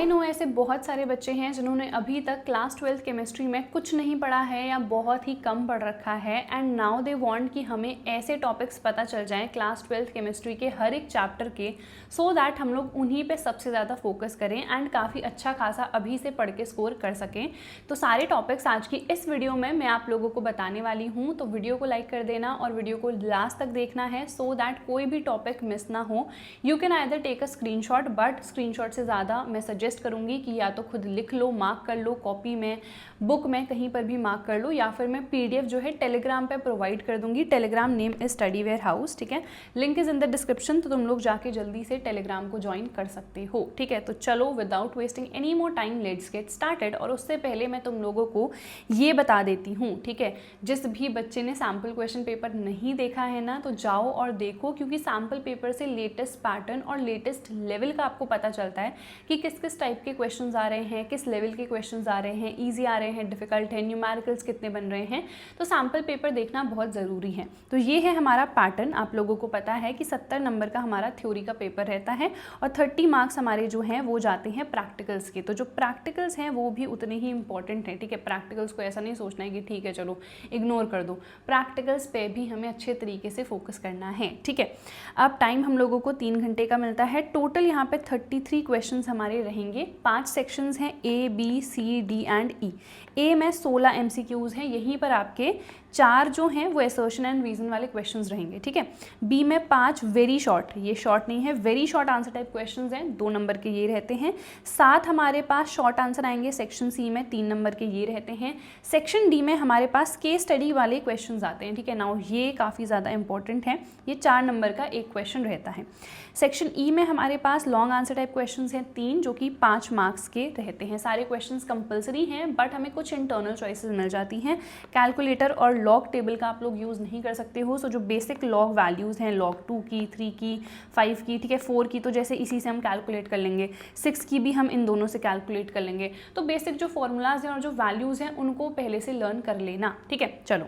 I know ऐसे बहुत सारे बच्चे हैं जिन्होंने अभी तक क्लास 12th केमिस्ट्री में कुछ नहीं पढ़ा है या बहुत ही कम पढ़ रखा है, एंड नाउ दे वांट कि हमें ऐसे टॉपिक्स पता चल जाएं क्लास 12th केमिस्ट्री के हर एक चैप्टर के, सो दैट हम लोग उन्हीं पे सबसे ज़्यादा फोकस करें एंड काफ़ी अच्छा खासा अभी से पढ़ के स्कोर कर सकें। तो सारे टॉपिक्स आज की इस वीडियो में मैं आप लोगों को बताने वाली हूँ, तो वीडियो को लाइक कर देना और वीडियो को लास्ट तक देखना है सो दैट कोई भी टॉपिक मिस ना हो। You can either take a screenshot, but screenshot से ज़्यादा मैं सजेस्ट करूँगी कि या तो खुद लिख लो, मार्क कर लो, कॉपी में, बुक में, कहीं पर भी मार्क कर लो, या फिर मैं पीडीएफ जो है टेलीग्राम पे प्रोवाइड कर दूंगी। Telegram name is Study Warehouse, ठीक है। Link is in the description, तो तुम लोग जाके जल्दी से टेलीग्राम को ज्वाइन कर सकते हो, ठीक है। तो चलो without wasting any more time let's get started. और उससे पहले मैं तुम लोगों को ये बता देती हूँ, ठीक है, जिस भी बच्चे ने सैम्पल क्वेश्चन पेपर नहीं देखा है ना, तो जाओ और देखो, क्योंकि सैम्पल पेपर से लेटेस्ट पैटर्न और लेटेस्ट लेवल का आपको पता चलता है कि किस किस टाइप के क्वेश्चंस आ रहे हैं, किस लेवल के क्वेश्चंस आ रहे हैं, इजी आ रहे हैं, डिफिकल्ट है, न्यूमेरिकल्स कितने बन रहे हैं। तो सैम्पल पेपर देखना बहुत ज़रूरी है। तो ये है हमारा पैटर्न। आप लोगों को पता है कि 70 नंबर का हमारा थ्योरी का पेपर रहता है और 30 मार्क्स हमारे जो हैं वो जाते हैं प्रैक्टिकल्स के। तो जो प्रैक्टिकल्स हैं वो भी उतने ही इंपॉर्टेंट हैं, ठीक है। प्रैक्टिकल्स को ऐसा नहीं सोचना है कि ठीक है चलो इग्नोर कर दो, प्रैक्टिकल्स पे भी हमें अच्छे तरीके से फोकस करना है, ठीक है। अब टाइम हम लोगों को 3 घंटे का मिलता है। टोटल यहाँ पे 33 क्वेश्चंस हमारे रहेंगे। 5 सेक्शंस हैं, A B C D and E. A में 16 एमसीक्यूज़ हैं, यहीं पर आपके 4 जो हैं वो असर्शन एंड रीजन वाले क्वेश्चंस रहेंगे, ठीक है। बी में 5 वेरी शॉर्ट, ये शॉर्ट नहीं है, very short answer type questions हैं, 2 नंबर के ये रहते हैं। 7 हमारे पास शॉर्ट आंसर आएंगे सेक्शन सी में, 3 नंबर के ये रहते हैं। सेक्शन डी में हमारे पास केस स्टडी वाले क्वेश्चंस आते हैं, ठीक है। नाउ ये काफ़ी ज़्यादा इंपॉर्टेंट है, ये 4 नंबर का एक क्वेश्चन रहता है। सेक्शन ई में हमारे पास लॉन्ग आंसर टाइप क्वेश्चंस हैं 3, जो कि 5 मार्क्स के रहते हैं। सारे क्वेश्चंस कंपलसरी हैं, बट हमें कुछ इंटरनल चॉइसेस मिल जाती हैं। कैलकुलेटर और लॉग टेबल का आप लोग यूज़ नहीं कर सकते हो। सो जो बेसिक लॉग वैल्यूज़ हैं, लॉग 2 की, 3 की, 5 की, ठीक है, 4 की, तो जैसे इसी से हम कैलकुलेट कर लेंगे। 6 की भी हम इन दोनों से कैलकुलेट कर लेंगे। तो बेसिक जो फॉर्मूलाज हैं और जो वैल्यूज़ हैं उनको पहले से लर्न कर लेना, ठीक है। चलो,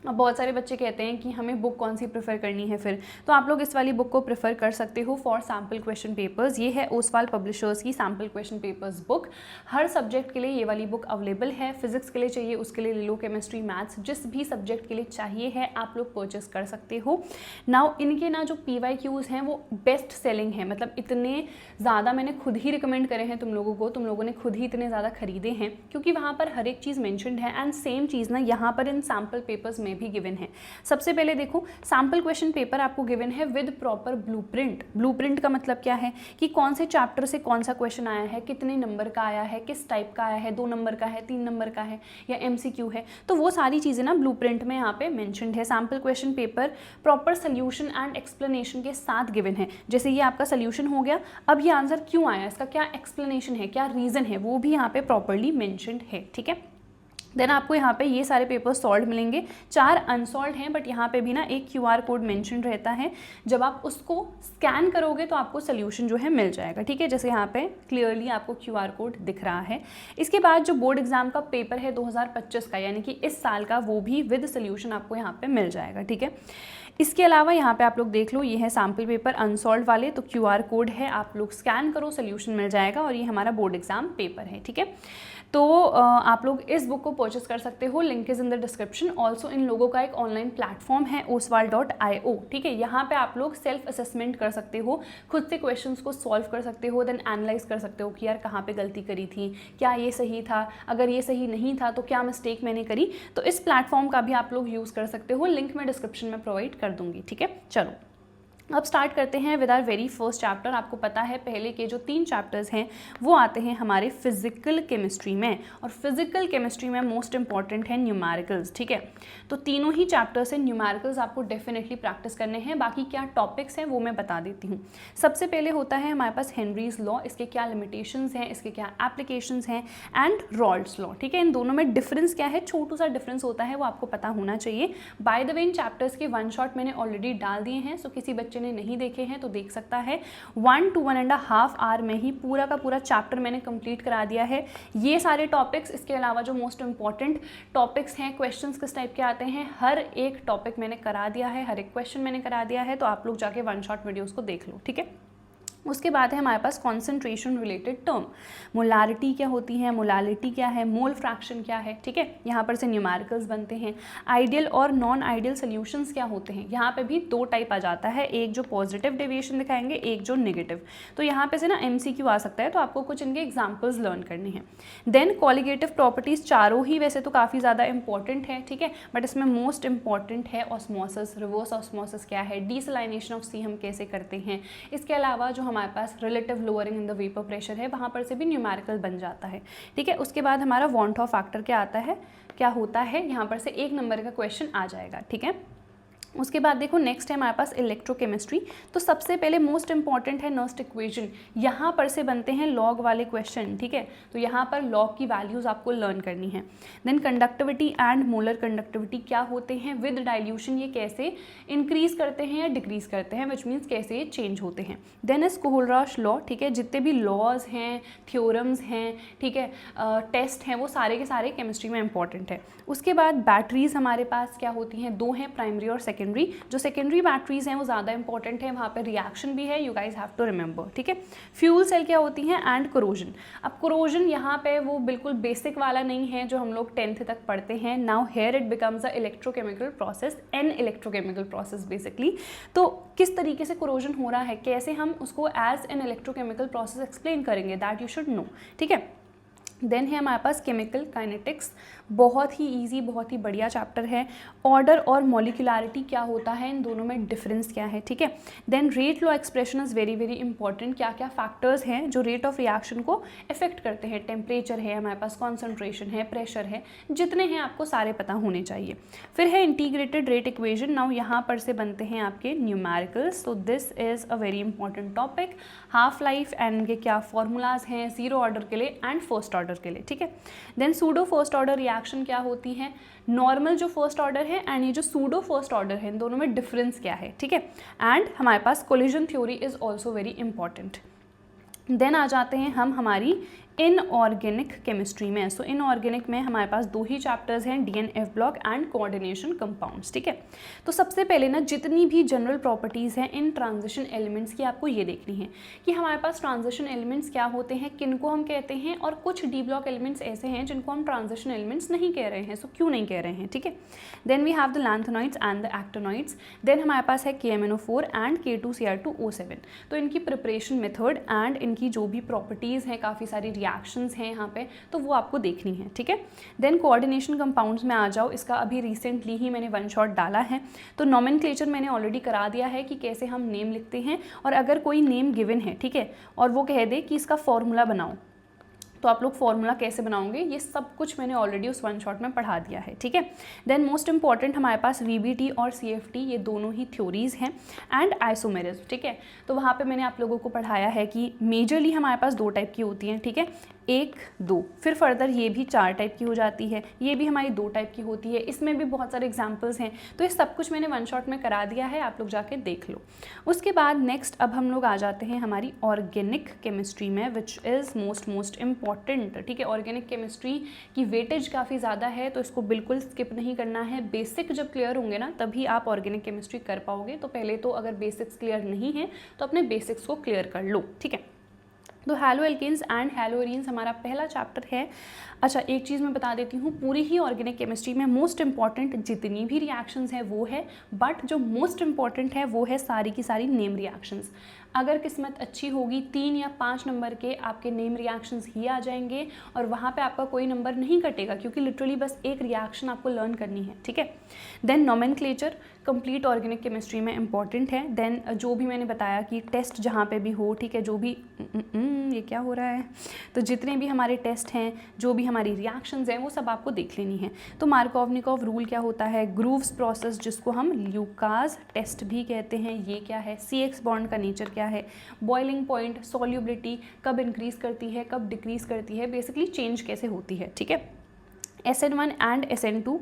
अब बहुत सारे बच्चे कहते हैं कि हमें बुक कौन सी प्रेफर करनी है, फिर तो आप लोग इस वाली बुक को प्रेफर कर सकते हो फॉर सैम्पल क्वेश्चन पेपर्स। ये है ओसवाल पब्लिशर्स की सैम्पल क्वेश्चन पेपर्स बुक। हर सब्जेक्ट के लिए ये वाली बुक अवेलेबल है। फिजिक्स के लिए चाहिए उसके लिए ले लो, केमिस्ट्री, मैथ्स, जिस भी सब्जेक्ट के लिए चाहिए है आप लोग परचेस कर सकते हो। नाउ इनके ना जो PYQs हैं वो बेस्ट सेलिंग है, मतलब इतने ज़्यादा मैंने खुद ही रिकमेंड करे हैं तुम लोगों को, तुम लोगों ने खुद ही इतने ज़्यादा खरीदे हैं, क्योंकि वहाँ पर हर एक चीज़ मैंशनड है। एंड सेम चीज़ ना यहाँ पर इन सैम्पल पेपर्स भी गिवन है। सबसे पहले देखो, सैम्पल क्वेश्चन पेपर आपको गिवन है विद प्रॉपर ब्लूप्रिंट। ब्लूप्रिंट का मतलब क्या है कि कौन से चैप्टर से कौन सा क्वेश्चन आया है, कितने नंबर का आया है, किस टाइप का आया है, 2 नंबर का है, 3 नंबर का है या MCQ है। तो वो सारी चीज़ें ना ब्लूप्रिंट में यहाँ पे मेंशन्ड है। Sample question paper proper solution and explanation के साथ गिवन है। जैसे ये आपका सोल्यूशन हो गया, अब ये आंसर क्यों आया, इसका क्या एक्सप्लेनेशन है, क्या रीज़न है, वो भी यहाँ पे प्रॉपरली मेंशन्ड है, ठीक है। देन आपको यहाँ पे ये सारे पेपर सॉल्व मिलेंगे। 4 अनसॉल्व हैं, बट यहाँ पे भी ना एक QR कोड मेंशन रहता है। जब आप उसको स्कैन करोगे तो आपको सोल्यूशन जो है मिल जाएगा, ठीक है। जैसे यहाँ पे क्लियरली आपको QR कोड दिख रहा है। इसके बाद जो बोर्ड एग्जाम का पेपर है 2025 का, यानी कि इस साल का, वो भी विद सोल्यूशन आपको यहाँ पे मिल जाएगा, ठीक है। इसके अलावा यहाँ पे आप लोग देख लो, ये है सैम्पल पेपर अनसॉल्व वाले, तो QR कोड है, आप लोग स्कैन करो, सोल्यूशन मिल जाएगा। और ये हमारा बोर्ड एग्जाम पेपर है, ठीक है। तो आप लोग इस बुक को परचेस कर सकते हो, link is in the description. Also in लोगों का एक ऑनलाइन प्लेटफॉर्म है oswal.io, ठीक है। यहाँ पे आप लोग सेल्फ असेसमेंट कर सकते हो, खुद से क्वेश्चंस को सॉल्व कर सकते हो, देन एनालाइज कर सकते हो कि यार कहाँ पे गलती करी थी, क्या ये सही था, अगर ये सही नहीं था तो क्या मिस्टेक मैंने करी। तो इस प्लेटफॉर्म का भी आप लोग यूज़ कर सकते हो, लिंक मैं डिस्क्रिप्शन में प्रोवाइड कर दूँगी, ठीक है। चलो, अब स्टार्ट करते हैं with our very first chapter. आपको पता है पहले के जो 3 चैप्टर्स हैं वो आते हैं हमारे फिजिकल केमिस्ट्री में, और फिजिकल केमिस्ट्री में मोस्ट इंपॉर्टेंट है न्यूमेरिकल्स, ठीक है। तो तीनों ही चैप्टर से न्यूमेरिकल्स आपको डेफिनेटली प्रैक्टिस करने हैं। बाकी क्या टॉपिक्स हैं वो मैं बता देती हूँ। सबसे पहले होता है हमारे पास हेनरीज लॉ, इसके क्या लिमिटेशंस हैं, इसके क्या एप्लीकेशंस हैं, एंड रॉल्ड्स लॉ, ठीक है। इन दोनों में डिफरेंस क्या है, छोटू सा डिफरेंस होता है, वो आपको पता होना चाहिए। By the way in chapters के 1 शॉट मैंने ऑलरेडी डाल दिए हैं, सो किसी बच्चे ने नहीं देखे हैं तो देख सकता है। 1 to 1.5 आवर में ही पूरा का पूरा चैप्टर मैंने कंप्लीट करा दिया है। ये सारे टॉपिक्स, इसके अलावा जो मोस्ट इंपॉर्टेंट टॉपिक्स हैं, क्वेश्चंस किस टाइप के आते हैं, हर एक टॉपिक मैंने करा दिया है, हर एक क्वेश्चन मैंने करा दिया है। तो आप लोग जाके 1 शॉट वीडियोस को देख लो, ठीक है। उसके बाद है हमारे पास कॉन्सेंट्रेशन रिलेटेड टर्म, मोलारिटी क्या होती है, मोलालिटी क्या है, मोल फ्रैक्शन क्या है, ठीक है, यहाँ पर से न्यूमेरिकल्स बनते हैं। आइडियल और नॉन आइडियल सोल्यूशंस क्या होते हैं, यहाँ पे भी दो टाइप आ जाता है, एक जो पॉजिटिव डेविएशन दिखाएंगे, एक जो नेगेटिव। तो यहाँ पे से ना MCQ आ सकता है, तो आपको कुछ इनके एग्जाम्पल्स लर्न करने हैं। देन कॉलिगेटिव प्रॉपर्टीज़ चारों ही वैसे तो काफ़ी ज़्यादा इंपॉर्टेंट है, ठीक है, बट इसमें मोस्ट इंपॉर्टेंट है ऑस्मोसिस, रिवर्स ऑस्मोसिस क्या है, डीसलाइनेशन ऑफ सी हम कैसे करते हैं। इसके अलावा जो हमारे पास relative lowering in the vapour pressure है, वहाँ पर से भी न्यूमेरिकल बन जाता है, ठीक है। उसके बाद हमारा वॉन ऑफ फैक्टर क्या आता है, क्या होता है, यहाँ पर से 1 नंबर का क्वेश्चन आ जाएगा, ठीक है। उसके बाद देखो नेक्स्ट है हमारे पास इलेक्ट्रोकेमिस्ट्री। तो सबसे पहले मोस्ट इंपॉर्टेंट है नर्स्ट इक्वेशन, यहाँ पर से बनते हैं लॉग वाले क्वेश्चन, ठीक है। तो यहाँ पर लॉग की वैल्यूज आपको लर्न करनी है। Then conductivity and molar conductivity क्या होते हैं, विद डाइल्यूशन ये कैसे इंक्रीज करते हैं या डिक्रीज करते हैं, विच मीन्स कैसे ये चेंज होते हैं। देन इज कोहलरॉश लॉ, ठीक है, जितने भी लॉज हैं, थ्योरम्स हैं, ठीक है, टेस्ट हैं, वो सारे के सारे केमिस्ट्री में इंपॉर्टेंट है। उसके बाद बैटरीज हमारे पास क्या होती हैं, 2 हैं, प्राइमरी और सेकेंडरी। जो सेकेंडरी बैटरीज हैं वो ज़्यादा इंपॉर्टेंट है, वहाँ पर रिएक्शन भी है, you guys have to remember, ठीक है। फ्यूल सेल क्या होती हैं एंड कोरोजन। अब कोरोजन यहाँ पे वो बिल्कुल बेसिक वाला नहीं है जो हम लोग 10th तक पढ़ते हैं। Now here it becomes a electrochemical process, an electrochemical process basically. तो किस तरीके से कोरोजन हो रहा है, कैसे हम उसको as an electrochemical process explain करेंगे, दैट यू शुड नो, ठीक है। देन है हमारे पास केमिकल काइनेटिक्स, बहुत ही इजी, बहुत ही बढ़िया चैप्टर है। ऑर्डर और मॉलिक्यूलरिटी क्या होता है, इन दोनों में डिफरेंस क्या है, ठीक है। Then rate law expression is very very important, क्या क्या फैक्टर्स हैं जो रेट ऑफ रिएक्शन को इफेक्ट करते हैं। टेम्परेचर है हमारे पास, कॉन्सेंट्रेशन है, प्रेशर है, जितने हैं आपको सारे पता होने चाहिए। फिर है इंटीग्रेटेड रेट इक्वेशन। नाउ यहाँ पर से बनते हैं आपके न्यूमेरिकल्स, तो this is a very important topic. Half life and इनके क्या फॉर्मूलाज हैं, 0 ऑर्डर के लिए एंड फर्स्ट ऑर्डर के लिए, ठीक है। Then pseudo first order reaction क्या होती है, नॉर्मल जो फर्स्ट ऑर्डर है एंड ये जो सूडो फर्स्ट ऑर्डर है, इन दोनों में डिफरेंस क्या है, ठीक है। एंड हमारे पास collision theory is also very important. Then आ जाते हैं हम हमारी इनऑर्गेनिक केमिस्ट्री में। सो इनऑर्गेनिक में हमारे पास 2 ही चैप्टर्स हैं, DNF block and coordination compounds, ठीक है। तो सबसे पहले ना जितनी भी जनरल प्रॉपर्टीज़ हैं इन ट्रांजिशन एलिमेंट्स की आपको ये देखनी है कि हमारे पास ट्रांजिशन एलिमेंट्स क्या होते हैं, किनको हम कहते हैं, और कुछ डी ब्लॉक एलिमेंट्स ऐसे हैं जिनको हम ट्रांजिशन एलिमेंट्स नहीं कह रहे हैं। सो क्यों नहीं कह रहे हैं, ठीक है। Then we have the lanthanoids and the actinoids. Then हमारे पास है KMNO4 एंड K2Cr2O7। तो इनकी प्रिपरेशन मेथड एंड इनकी जो भी प्रॉपर्टीज़ हैं, काफ़ी सारी रिएक्शंस हैं यहाँ पे, तो वो आपको देखनी है, ठीक है। देन कोऑर्डिनेशन कंपाउंड्स में आ जाओ, इसका अभी रिसेंटली ही मैंने 1 शॉट डाला है। तो नॉमेनक्लेचर मैंने ऑलरेडी करा दिया है कि कैसे हम नेम लिखते हैं, और अगर कोई नेम गिवन है, ठीक है, और वो कह दे कि इसका फॉर्मूला बनाओ, तो आप लोग फॉर्मूला कैसे बनाओगे, ये सब कुछ मैंने ऑलरेडी उस 1 शॉट में पढ़ा दिया है, ठीक है। देन मोस्ट इंपॉर्टेंट हमारे पास VBT और CFT, ये दोनों ही थ्योरीज हैं, एंड आइसोमेरिज्म, ठीक है। तो वहाँ पे मैंने आप लोगों को पढ़ाया है कि मेजरली हमारे पास 2 टाइप की होती हैं, ठीक है, 1, 2, फिर फर्दर ये भी 4 टाइप की हो जाती है, ये भी हमारी 2 टाइप की होती है, इसमें भी बहुत सारे एग्जाम्पल्स हैं। तो ये सब कुछ मैंने 1 शॉट में करा दिया है, आप लोग जाके देख लो। उसके बाद नेक्स्ट अब हम लोग आ जाते हैं हमारी ऑर्गेनिक केमिस्ट्री में, विच इज़ मोस्ट इम्पॉर्टेंट, ठीक है। ऑर्गेनिक केमिस्ट्री की वेटेज काफ़ी ज़्यादा है, तो इसको बिल्कुल स्किप नहीं करना है। बेसिक जब क्लियर होंगे ना, तभी आप ऑर्गेनिक केमिस्ट्री कर पाओगे। तो पहले तो अगर बेसिक्स क्लियर नहीं है तो अपने बेसिक्स को क्लियर कर लो, ठीक है। तो हैलो एल्केन्स एंड हैलोरीन्स हमारा पहला चैप्टर है। अच्छा, एक चीज़ मैं बता देती हूँ, पूरी ही ऑर्गेनिक केमिस्ट्री में मोस्ट इंपॉर्टेंट जितनी भी रिएक्शंस है वो है, बट जो मोस्ट इंपॉर्टेंट है वो है सारी की सारी नेम रिएक्शंस। अगर किस्मत अच्छी होगी 3 या 5 नंबर के आपके नेम रिएक्शंस ही आ जाएंगे, और वहाँ पे आपका कोई नंबर नहीं कटेगा, क्योंकि लिटरली बस एक रिएक्शन आपको लर्न करनी है, ठीक है। Then nomenclature complete organic chemistry में इंपॉर्टेंट है। देन जो भी मैंने बताया कि टेस्ट जहाँ पे भी हो, ठीक है, जो भी ये क्या हो रहा है, तो जितने भी हमारे टेस्ट हैं, जो भी हमारी रिएक्शंस हैं, वो सब आपको देख लेनी है। तो मार्कोवनिकॉव रूल क्या होता है, ग्रूव्स प्रोसेस जिसको हम ल्यूकास टेस्ट भी कहते हैं, ये क्या है, CX बॉन्ड का नेचर क्या है, बॉइलिंग पॉइंट, सॉल्युबिलिटी कब इंक्रीज करती है, कब डिक्रीज करती है, बेसिकली चेंज कैसे होती है, ठीक है। SN1 and SN2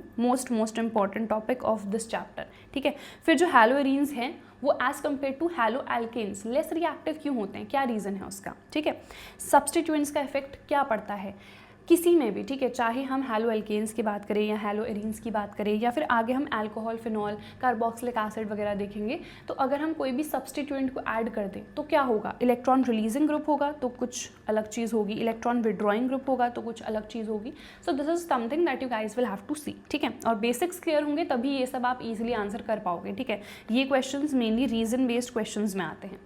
most important topic of this chapter, ठीक है। फिर जो हैलोरीन्स हैं वो as compare to haloalkanes less reactive क्यों होते हैं, क्या रीज़न है उसका, ठीक है। सब्सटीट्यूएंट्स का इफेक्ट क्या पड़ता है, किसी में भी, ठीक है, चाहे हम हैलो एल्केन्स की बात करें या हैलो एरीन्स की बात करें या फिर आगे हम अल्कोहल, फिनॉल, कार्बोक्सिलिक एसिड वगैरह देखेंगे, तो अगर हम कोई भी सब्सटीट्यूएंट को ऐड कर दें तो क्या होगा, इलेक्ट्रॉन रिलीजिंग ग्रुप होगा तो कुछ अलग चीज़ होगी, इलेक्ट्रॉन विड्रॉइंग ग्रुप होगा तो कुछ अलग चीज़ होगी। So this is something that you guys will have to see, ठीक है, और बेसिक्स क्लियर होंगे तभी ये सब आप इजीली आंसर कर पाओगे, ठीक है। ये questions mainly reason based questions में आते हैं।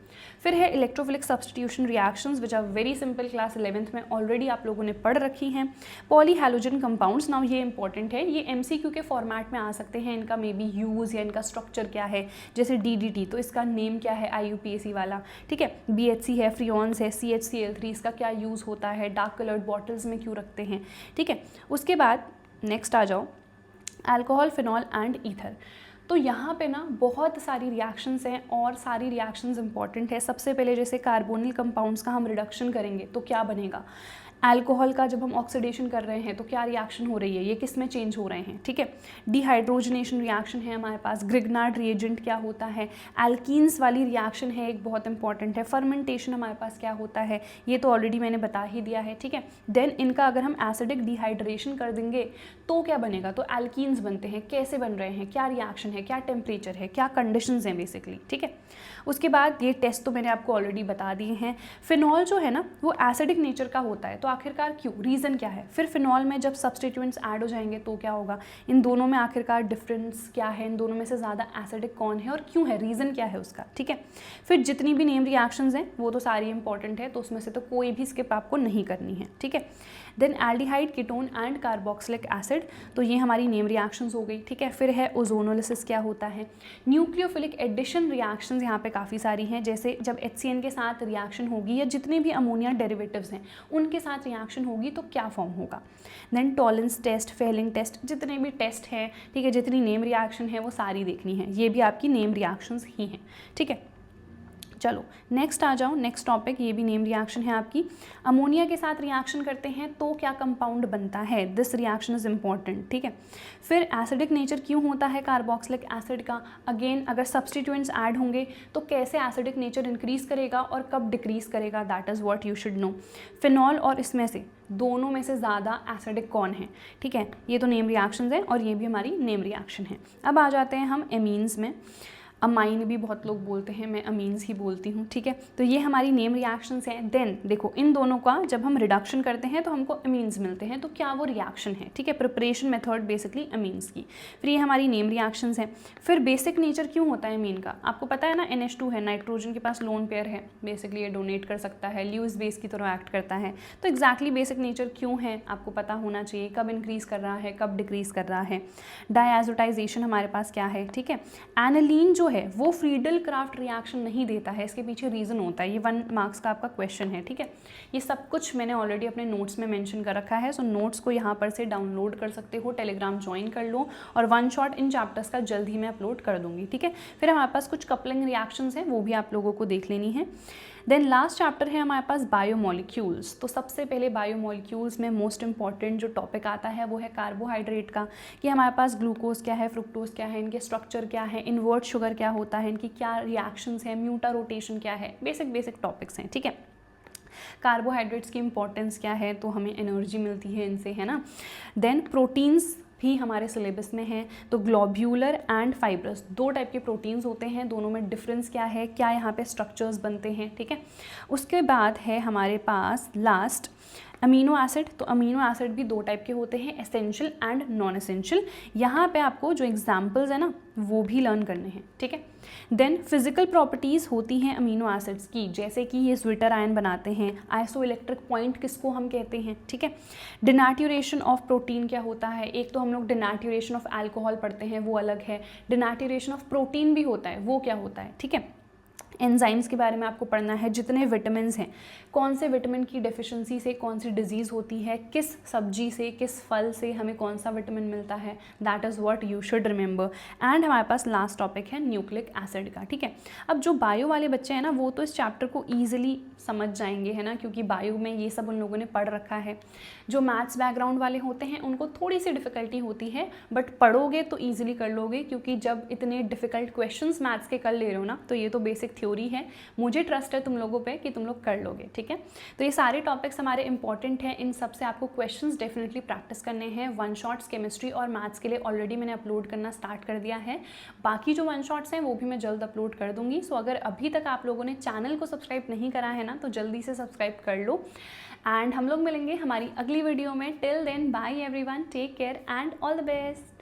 फिर है electrophilic substitution reactions which are very simple, class 11th में ऑलरेडी आप लोगों ने पढ़ रखी हैं। पॉली हैलोजन कंपाउंड्स, नाउ ये इंपॉर्टेंट है, ये MCQ के फॉर्मेट में आ सकते हैं, इनका मे बी यूज़ या इनका स्ट्रक्चर क्या है, जैसे DDT तो इसका नेम क्या है IUPAC वाला, ठीक है, BHC है, फ्रियॉन्स है, CHCl3 इसका क्या यूज़ होता है, डार्क कलर्ड बॉटल्स में क्यों रखते हैं, ठीक है। उसके बाद नेक्स्ट आ जाओ अल्कोहल, फिनॉल एंड ईथर। तो यहाँ पे ना बहुत सारी रिएक्शंस हैं और सारी रिएक्शंस इंपॉर्टेंट है। सबसे पहले जैसे कार्बोनिल कंपाउंड्स का हम रिडक्शन करेंगे तो क्या बनेगा, अल्कोहल का जब हम ऑक्सीडेशन कर रहे हैं तो क्या रिएक्शन हो रही है, ये किस में चेंज हो रहे हैं, ठीक है। डिहाइड्रोजनेशन रिएक्शन है हमारे पास, ग्रिग्नार्ड रिएजेंट क्या होता है, एल्कीन्स वाली रिएक्शन है एक बहुत इंपॉर्टेंट है, फर्मेंटेशन हमारे पास क्या होता है, ये तो ऑलरेडी मैंने बता ही दिया है, ठीक है। देन इनका अगर हम एसिडिक डिहाइड्रेशन कर देंगे तो क्या बनेगा, तो एल्कीन्स बनते हैं, कैसे बन रहे हैं, क्या रिएक्शन है, क्या टेम्परेचर है, क्या कंडीशंस हैं बेसिकली, ठीक है। उसके बाद ये टेस्ट तो मैंने आपको ऑलरेडी बता दिए हैं। फिनॉल जो है ना वो एसिडिक नेचर का होता है, तो आखिरकार क्यों, रीज़न क्या है। फिर फिनॉल में जब सब्सटीट्यूएंट्स ऐड हो जाएंगे तो क्या होगा, इन दोनों में आखिरकार डिफरेंस क्या है, इन दोनों में से ज़्यादा एसिडिक कौन है और क्यों है, रीज़न क्या है उसका, ठीक है। फिर जितनी भी नेम रिएक्शंस हैं वो तो सारी इंपॉर्टेंट है, तो उसमें से तो कोई भी स्किप आपको नहीं करनी है, ठीक है। Then aldehyde, ketone and carboxylic acid, तो ये हमारी नेम रिएक्शंस हो गई, ठीक है। फिर है ओजोनोलिसिस क्या होता है, न्यूक्लियोफिलिक एडिशन रिएक्शंस यहाँ पे काफ़ी सारी हैं, जैसे जब HCN के साथ रिएक्शन होगी या जितने भी अमोनिया डेरिवेटिव्स हैं उनके साथ रिएक्शन होगी तो क्या फॉर्म होगा। Then Tollens test, Fehling test, जितने भी टेस्ट हैं, ठीक है, जितनी नेम रिएक्शन है वो सारी देखनी है, ये भी आपकी नेम रिएक्शंस ही हैं, ठीक है। चलो नेक्स्ट आ जाओ, नेक्स्ट टॉपिक, ये भी नेम रिएक्शन है आपकी। अमोनिया के साथ रिएक्शन करते हैं तो क्या कंपाउंड बनता है, दिस रिएक्शन इज इंपॉर्टेंट, ठीक है। फिर एसिडिक नेचर क्यों होता है कार्बोक्सिलिक एसिड का, अगेन अगर सब्सटीट्यूएंट्स ऐड होंगे तो कैसे एसिडिक नेचर इंक्रीज करेगा और कब डिक्रीज करेगा, that is what you should no. Phenol और इसमें से दोनों में से ज़्यादा एसिडिक कौन है, ठीक है, ये तो नेम रिएक्शंस हैं और ये भी हमारी नेम रिएक्शन है। अब आ जाते हैं हम एमीन्स में, अमाइन भी बहुत लोग बोलते हैं, मैं अमीन्स ही बोलती हूँ, ठीक है। तो ये हमारी नेम रिएक्शंस हैं। देन देखो इन दोनों का जब हम रिडक्शन करते हैं तो हमको अमीन्स मिलते हैं, तो क्या वो रिएक्शन है, ठीक है, प्रिपरेशन मेथड बेसिकली अमीन्स की। फिर ये हमारी नेम रिएक्शंस हैं। फिर बेसिक नेचर क्यों होता है अमीन का, आपको पता है ना, NH2 है, नाइट्रोजन के पास लोन पेयर है, बेसिकली ये डोनेट कर सकता है, ल्यूइस बेस की तरह एक्ट करता है, तो एग्जैक्टली बेसिक नेचर क्यों है आपको पता होना चाहिए, कब इंक्रीज कर रहा है, कब डिक्रीज कर रहा है। डायजोटाइजेशन हमारे पास क्या है, ठीक है। एनालीन जो है वो फ्रीडल क्राफ्ट रिएक्शन नहीं देता है, इसके पीछे रीज़न होता है, ये 1 मार्क्स का आपका क्वेश्चन है, ठीक है। ये सब कुछ मैंने ऑलरेडी अपने नोट्स में मेंशन कर रखा है, सो नोट्स को यहाँ पर से डाउनलोड कर सकते हो, टेलीग्राम ज्वाइन कर लो और 1 शॉट इन चैप्टर्स का जल्द ही मैं अपलोड कर दूँगी, ठीक है। फिर हमारे पास कुछ कपलिंग रिएक्शंस हैं, वो भी आप लोगों को देख लेनी है। देन लास्ट चैप्टर है हमारे पास बायोमोलिक्यूल्स। तो सबसे पहले बायोमोलिक्यूल्स में मोस्ट इंपॉर्टेंट जो टॉपिक आता है वो है कार्बोहाइड्रेट का, कि हमारे पास ग्लूकोज क्या है, फ्रुक्टोज क्या है, इनके स्ट्रक्चर क्या है, इन्वर्ट शुगर क्या होता है, इनकी क्या रिएक्शंस है, म्यूटा रोटेशन क्या है, बेसिक टॉपिक्स हैं, ठीक है। कार्बोहाइड्रेट्स की इंपॉर्टेंस क्या है, तो हमें एनर्जी मिलती है इनसे, है ना। देन प्रोटीन्स भी हमारे सिलेबस में है, तो ग्लोब्यूलर एंड फाइब्रस 2 टाइप के प्रोटीन्स होते हैं, दोनों में डिफरेंस क्या है, क्या यहाँ पे स्ट्रक्चर्स बनते हैं, ठीक है। उसके बाद है हमारे पास लास्ट अमीनो एसिड। तो अमीनो एसिड भी 2 टाइप के होते हैं, एसेंशियल एंड नॉन एसेंशियल। यहाँ पे आपको जो एग्जाम्पल्स है ना वो भी लर्न करने हैं, ठीक है। देन फिजिकल प्रॉपर्टीज़ होती हैं अमीनो एसिड्स की, जैसे कि ये स्विटर आयन बनाते हैं, आइसो इलेक्ट्रिक पॉइंट किसको हम कहते हैं, ठीक है। डिनेचुरेशन ऑफ प्रोटीन क्या होता है, एक तो हम लोग डिनेचुरेशन ऑफ अल्कोहल पढ़ते हैं, वो अलग है, डिनेचुरेशन ऑफ प्रोटीन भी होता है, वो क्या होता है, ठीक है। एंजाइम्स के बारे में आपको पढ़ना है, जितने विटामिन्स हैं, कौन से विटामिन की डेफिशिएंसी से कौन सी डिजीज़ होती है, किस सब्जी से, किस फल से हमें कौन सा विटामिन मिलता है, that is what you should remember. And हमारे पास लास्ट टॉपिक है न्यूक्लिक एसिड का, ठीक है। अब जो बायो वाले बच्चे हैं ना वो तो इस चैप्टर को ईजिली समझ जाएंगे, है ना, क्योंकि बायो में ये सब उन लोगों ने पढ़ रखा है। जो मैथ्स बैकग्राउंड वाले होते हैं उनको थोड़ी सी डिफ़िकल्टी होती है, बट पढ़ोगे तो ईजिली कर लोगे, क्योंकि जब इतने डिफ़िकल्ट क्वेश्चंस मैथ्स के कर ले रहे हो ना, तो ये तो बेसिक थ्योरी थ्योरी है, मुझे ट्रस्ट है तुम लोगों पे कि तुम लोग कर लोगे, ठीक है। तो ये सारे टॉपिक्स हमारे इंपॉर्टेंट हैं, इन सब से आपको क्वेश्चंस डेफिनेटली प्रैक्टिस करने हैं। वन शॉट्स केमिस्ट्री और मैथ्स के लिए ऑलरेडी मैंने अपलोड करना स्टार्ट कर दिया है, बाकी जो वन शॉट्स हैं वो भी मैं जल्द अपलोड कर दूंगी। सो अगर अभी तक आप लोगों ने चैनल को सब्सक्राइब नहीं करा है ना, तो जल्दी से सब्सक्राइब कर लो। एंड हम लोग मिलेंगे हमारी अगली वीडियो में। Till then bye everyone, take care and all the best.